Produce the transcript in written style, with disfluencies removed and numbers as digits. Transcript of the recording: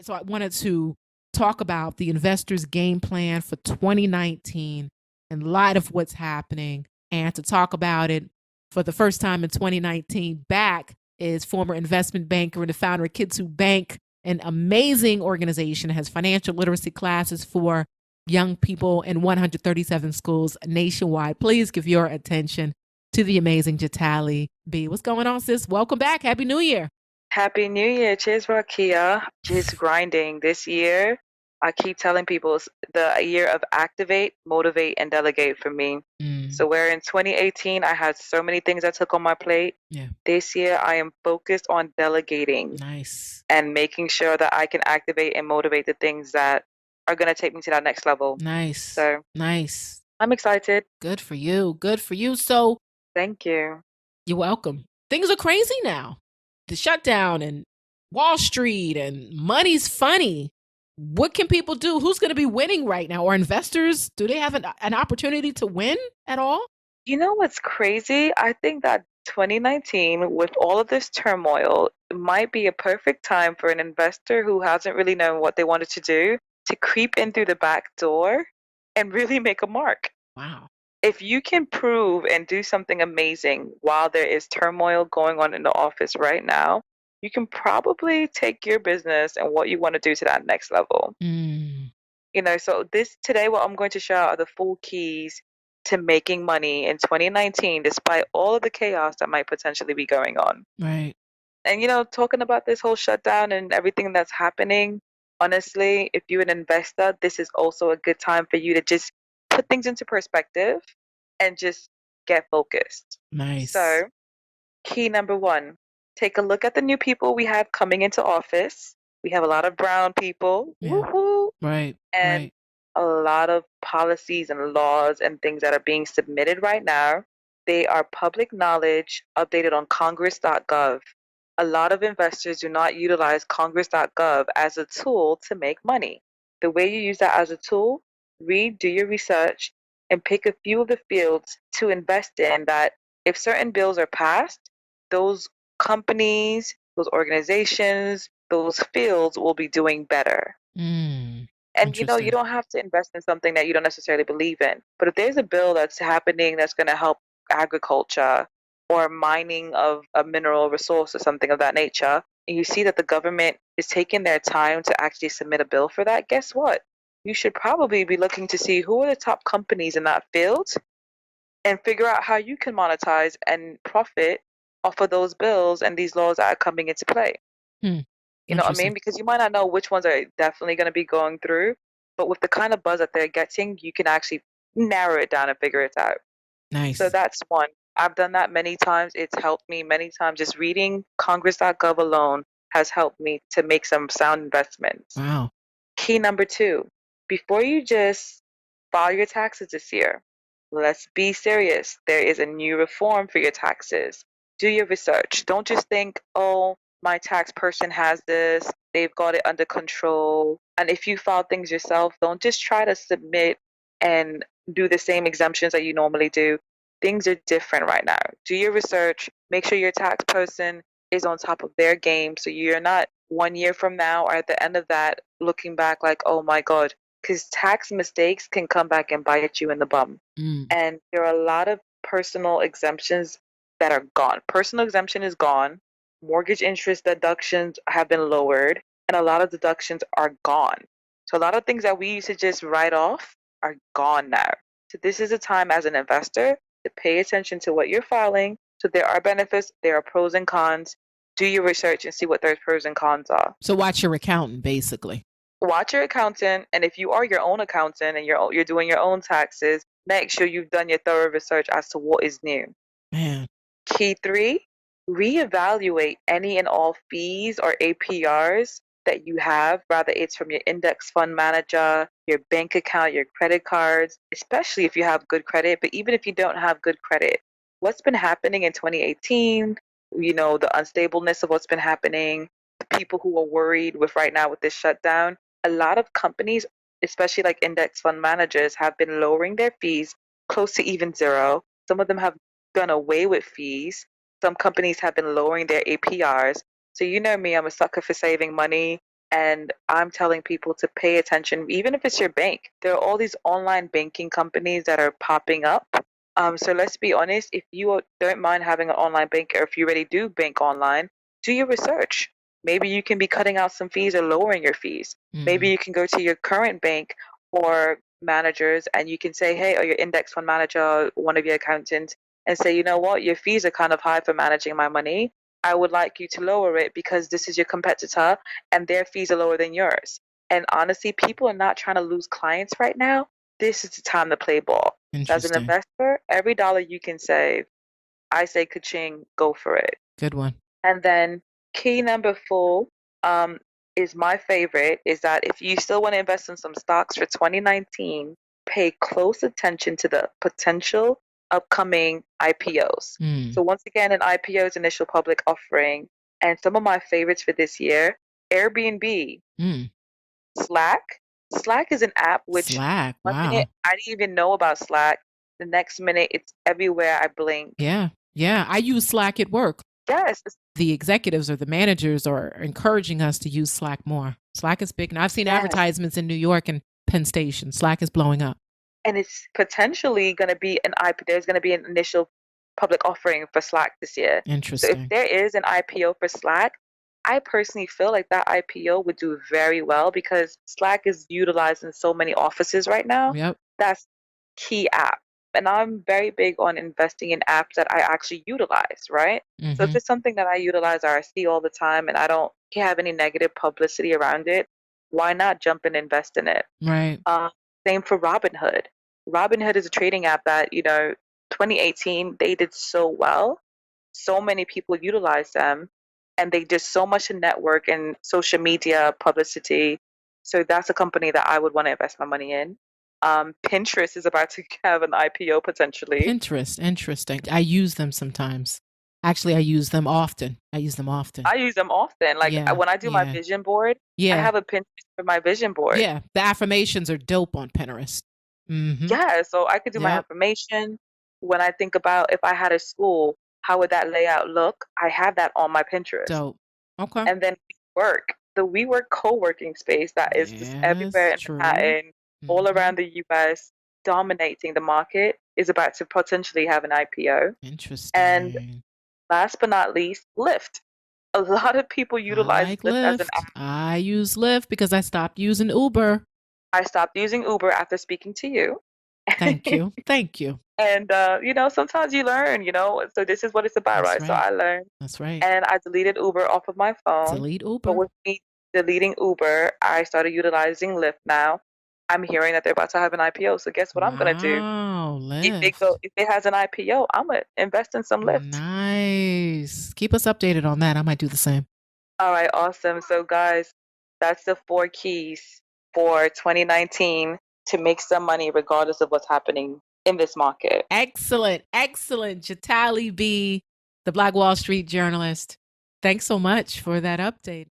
So I wanted to talk about the investors' game plan for 2019 in light of what's happening, and to talk about it for the first time in 2019. Back is former investment banker and the founder of Kids Who Bank, an amazing organization, has financial literacy classes for young people in 137 schools nationwide. Please give your attention to the amazing Jatali B. What's going on, sis? Welcome back. Happy New Year. Happy New Year. Cheers, Rakia. Just grinding this year. I keep telling people it's the year of activate, motivate, and delegate for me. Mm, So, where in 2018, I had so many things I took on my plate, yeah, this year I am focused on delegating nice. and making sure that I can activate and motivate the things that are going to take me to that next level. Nice. So, Nice. I'm excited. Good for you. Good for you. So Thank you. you're welcome. Things are crazy now. The shutdown and Wall Street and money's funny. What can people do? Who's going to be winning right now? Or investors, do they have an opportunity to win at all? You know what's crazy? I think that 2019, with all of this turmoil, might be a perfect time for an investor who hasn't really known what they wanted to creep in through the back door and really make a mark. Wow. If you can prove and do something amazing while there is turmoil going on in the office right now, you can probably take your business and what you want to do to that next level. Mm, So this today, what I'm going to share are the full keys to making money in 2019, despite all of the chaos that might potentially be going on. right. And talking about this whole shutdown and everything that's happening, honestly, if you're an investor, this is also a good time for you to just put things into perspective and just get focused. Nice. So, key number one, take a look at the new people we have coming into office. We have a lot of brown people. Yeah. Woohoo! Right. And Right. a lot of policies and laws and things that are being submitted right now. They are public knowledge updated on congress.gov. A lot of investors do not utilize congress.gov as a tool to make money. The way you use that as a tool, read, do your research, and pick a few of the fields to invest in that if certain bills are passed, those companies, those organizations, those fields will be doing better. Mm, And you interesting. don't have to invest in something that you don't necessarily believe in. But if there's a bill that's happening that's going to help agriculture or mining of a mineral resource or something of that nature, and you see that the government is taking their time to actually submit a bill for that, guess what? You should probably be looking to see who are the top companies in that field and figure out how you can monetize and profit off of those bills and these laws that are coming into play. Hmm. You know what I mean? Interesting. Because you might not know which ones are definitely going to be going through, but with the kind of buzz that they're getting, you can actually narrow it down and figure it out. So Nice. that's one. I've done that many times. It's helped me many times. Just reading congress.gov alone has helped me to make some sound investments. Wow. Key number two, before you just file your taxes this year, let's be serious. There is a new reform for your taxes. Do your research. Don't just think, oh, my tax person has this, they've got it under control. And if you file things yourself, don't just try to submit and do the same exemptions that you normally do. Things are different right now. Do your research. Make sure your tax person is on top of their game so you're not 1 year from now or at the end of that looking back like, oh my God, because tax mistakes can come back and bite you in the bum. Mm, And there are a lot of personal exemptions that are gone. Personal exemption is gone. Mortgage interest deductions have been lowered, and a lot of deductions are gone. So a lot of things that we used to just write off are gone now. So this is a time as an investor to pay attention to what you're filing. So there are benefits, there are pros and cons. Do your research and see what those pros and cons are. so watch your accountant, basically. Watch your accountant, and if you are your own accountant and you're doing your own taxes, make sure you've done your thorough research as to what is new. Man. Key three, reevaluate any and all fees or APRs that you have, whether it's from your index fund manager, your bank account, your credit cards, especially if you have good credit, but even if you don't have good credit. What's been happening in 2018, the unstableness of what's been happening, the people who are worried with right now with this shutdown, a lot of companies, especially like index fund managers, have been lowering their fees close to even zero. Some of them have done away with fees. Some companies have been lowering their APRs. So you know me, I'm a sucker for saving money. And I'm telling people to pay attention, even if it's your bank. There are all these online banking companies that are popping up. So let's be honest, if you don't mind having an online bank, or if you already do bank online, do your research. Maybe you can be cutting out some fees or lowering your fees. Maybe you can go to your current bank or managers and you can say, hey, or your index fund manager, or one of your accountants, and say, you know what, your fees are kind of high for managing my money. I would like you to lower it because this is your competitor and their fees are lower than yours. And honestly, people are not trying to lose clients right now. This is the time to play ball. So as an Interesting. investor, every dollar you can save, I say ka-ching, go for it. Good one. And then key number 4 um, is my favorite, is that if you still want to invest in some stocks for 2019, pay close attention to the potential upcoming IPOs. Mm. So once again, an IPO is initial public offering. And some of my favorites for this year, Airbnb, Mm. Slack. Slack is an app which Slack. one minute Wow. I didn't even know about Slack. The next minute it's everywhere I blink. Yeah. Yeah. I use Slack at work. Yes, The executives or the managers are encouraging us to use Slack more. Slack is big. And I've seen yes. advertisements in New York and Penn Station. Slack is blowing up. And it's potentially going to be an IP. There's going to be an initial public offering for Slack this year. So if Interesting. there is an IPO for Slack, I personally feel like that IPO would do very well because Slack is utilized in so many offices right now. Yep. That's key app. And I'm very big on investing in apps that I actually utilize, right? So if Mm-hmm. it's something that I utilize or I see all the time and I don't have any negative publicity around it, why not jump and invest in it? Right. Uh, Same for Robinhood. Robinhood is a trading app that, 2018, they did so well. So many people utilize them and they did so much in network and social media publicity. So that's a company that I would want to invest my money in. Pinterest is about to have an IPO potentially. Pinterest. Interesting. I use them sometimes. Actually, I use them often. I use them often. I use them often. Like Yeah. when I do my Yeah. vision board, I Yeah. have a Pinterest for my vision board. Yeah. The affirmations are dope on Pinterest. Mm-hmm. Yeah, so I could do my Yep. affirmation. When I think about if I had a school, how would that layout look? I have that on my Pinterest. Dope. Okay. And then the WeWork co-working space that is just everywhere Yes. in True. Manhattan, all Mm-hmm. around the US, dominating the market, is about to potentially have an IPO. And Interesting. last but not least, Lyft. A lot of people I utilize like Lyft as an Lyft. app. I use Lyft because I stopped using Uber. I stopped using Uber after speaking to you. Thank you. Thank you. And sometimes you learn, so this is what it's about, That's right? So right. I learned That's right. and I deleted Uber off of my phone. Delete But Uber. with me deleting Uber, I started utilizing Lyft now. I'm hearing that they're about to have an IPO. So guess what I'm gonna do? Wow. Lyft. If it has an IPO, I'm gonna invest in some Lyft. Nice. Keep us updated on that. I might do the same. All right, awesome. So guys, that's the 4 keys for 2019 to make some money regardless of what's happening in this market. Excellent. Excellent. Jatali B., the Black Wall Street journalist. Thanks so much for that update.